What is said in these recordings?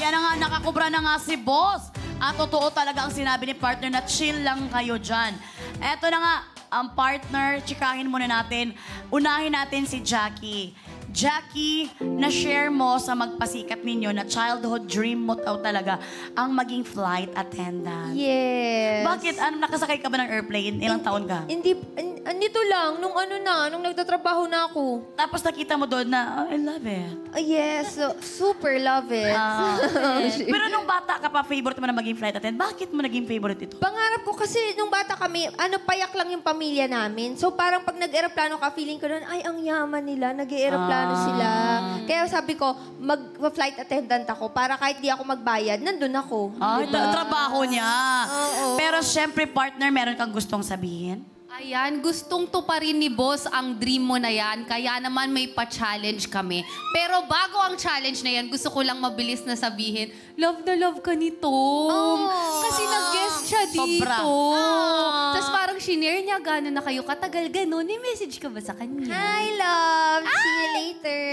Ayan na nga, nakakubra na nga si boss. At totoo talaga ang sinabi ni partner na chill lang kayo dyan. Eto na nga, ang partner, chikahin muna natin. Unahin natin si Jackie. Jackie, na-share mo sa magpasikat ninyo na childhood dream mo talaga ang maging flight attendant. Yes. Bakit? Nakasakay ka ba ng airplane? Ilang taon ka? Hindi, nito lang, nung nagtatrabaho na ako. Tapos nakita mo doon na, oh, I love it. Yes, super love it. Pero nung bata ka pa, favorite mo na maging flight attendant. Bakit mo naging favorite ito? Pangarap ko kasi nung bata kami, payak lang yung pamilya namin. So parang pag nag-aeroplano ka, feeling ko doon, ay, ang yaman nila, nag-aeroplano sila. Kaya sabi ko, mag-flight attendant ako para kahit di ako magbayad, nandun ako. Ay, trabaho niya. Oo. Pero syempre, partner, meron kang gustong sabihin? Ayan, gustong tuparin ni boss ang dream mo na yan, kaya naman may pa-challenge kami. Pero bago ang challenge na yan, gusto ko lang mabilis na sabihin, love na love ka ni Tom. Kasi nag-guest siya dito. Sobra. Tapos parang shinare niya, gano'n na kayo katagal gano'n. May message ka ba sa kanya? Hi, love. See you later.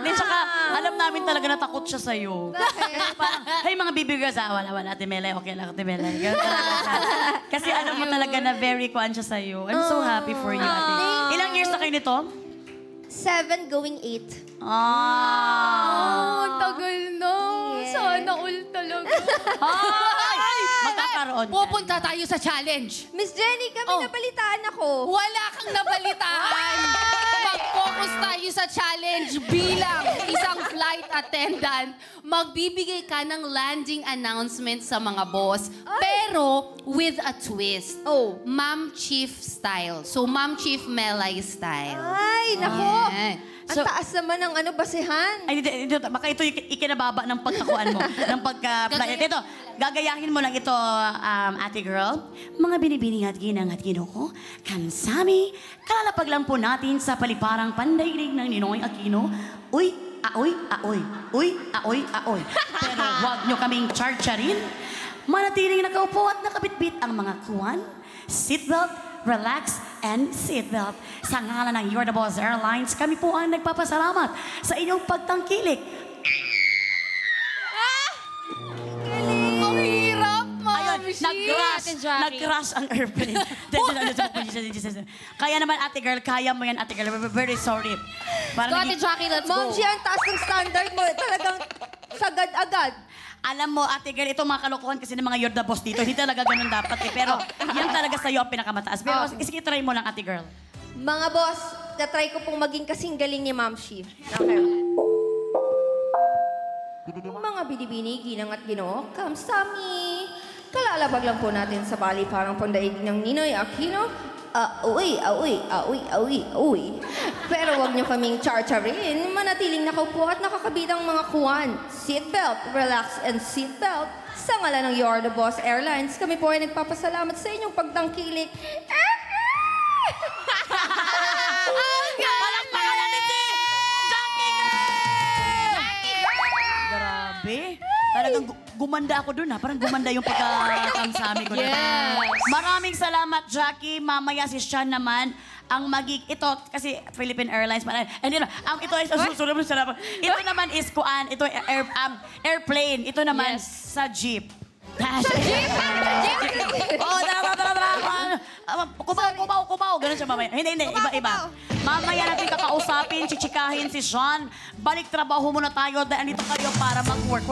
At saka, alam namin talaga na takot siya sa'yo. Bakit? Parang, hey, mga baby girls, wala, Ate Mela, okay lang, Ate Mela. Kasi alam mo talaga na very kuan siya sa'yo. I'm so happy for you, Ate. Ilang years na kayo nito? 7 going 8. Tagal na. Yes. Sana all talaga. Ay! Magkakaroon. Pupunta tayo sa challenge. Miss Jenny, kami nabalitaan ako. Wala kang nabalitaan. Mag-focus tayo sa challenge bilang isang flight attendant. Magbibigay ka ng landing announcement sa mga boss. Pero with a twist. Oh. Ma'am Chief style. So, Ma'am Chief Melay style. Ay, nako. Yeah. Ang taas naman ng basehan. Ay, baka ito yung ikinababa ng pagkakuan mo. ng pagka-flight. Ito, gagayahin mo lang ito, ate girl. Mga binibining at ginang at ginoo, kansami, kalalapag lang po natin sa paliparang pandaigdig ng Ninoy Aquino. Uy, aoy, aoy. Uy, aoy, aoy. Pero huwag nyo kaming charcharin. Manatiling nakaupo at nakabitbit ang mga kuwan. Seatbelt, relax, and seatbelt. Sa ngalan ng You're the Boss Airlines, kami po ang nagpapasalamat sa inyong pagtangkilik. Ang hirap, Ma'am Nag-crash ang airplane. Kaya naman, ate girl, kaya mo yan, ate girl. We're very sorry. Ate Jackie, let's go. Ma'am, siya ang taas ng standard mo. Talagang sagad-agad. Alam mo, ate girl, ito mga kalokohan kasi ng mga You're the Boss dito. Hindi talaga ganun dapat eh. Pero yan talaga sa'yo ang pinakamataas. Pero sige, try mo lang, ate girl. Mga boss, na-try ko pong maging kasing galing ni Ma'am Chief. Okay. Mga binibini, ginang at ginoo, kamsami. Kalalabag lang po natin sa bali parang pandaig ng Ninoy Aquino. Uy. Pero wag niyo kaming charcharin. Manatiling nakaupo at nakakabitang mga kuwan. Seatbelt, relax and seatbelt. Sa ngalan ng You're the Boss Airlines, kami po ay nagpapasalamat sa inyong pagtangkilik. Palakpakan natin si Jackie Girl! Grabe. Talagang gumanda ako dun ha. Parang gumanda yung pagkakamsami ko. Yes. Maraming salamat, Jackie. Mamaya si Sean naman ang ito kasi Philippine Airlines. And you know, ito ay susunod mo salamat. Ito naman is kuan, ito airplane. Ito naman sa jeep. Sa jeep? Oo, tara. Kumaw. Ganun siya mamaya. Hindi. Iba. Mamaya natin kakausapin, chichikahin si Sean. Balik trabaho muna tayo dahil andito kayo para mag-work.